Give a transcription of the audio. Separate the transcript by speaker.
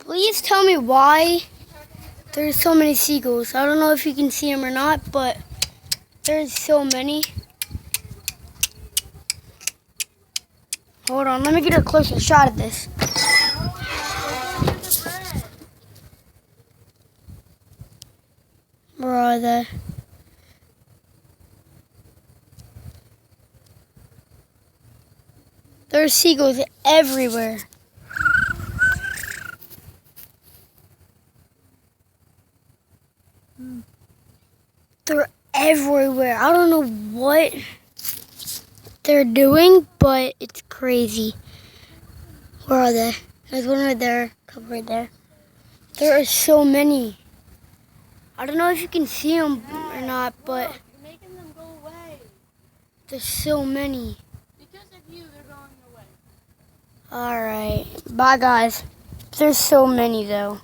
Speaker 1: Please tell me why there's so many seagulls. I don't know if you can see them or not, but there's so many. Hold on, let me get a closer shot of this. Where are they? There's seagulls everywhere. They're everywhere. I don't know what they're doing, but it's crazy. Where are they? There's one right there, a couple right there. There are so many. I don't know if you can see them or not, but
Speaker 2: you're making them go away.
Speaker 1: There's so many.
Speaker 2: Because of you, they're going away.
Speaker 1: All right. Bye, guys. There's so many, though.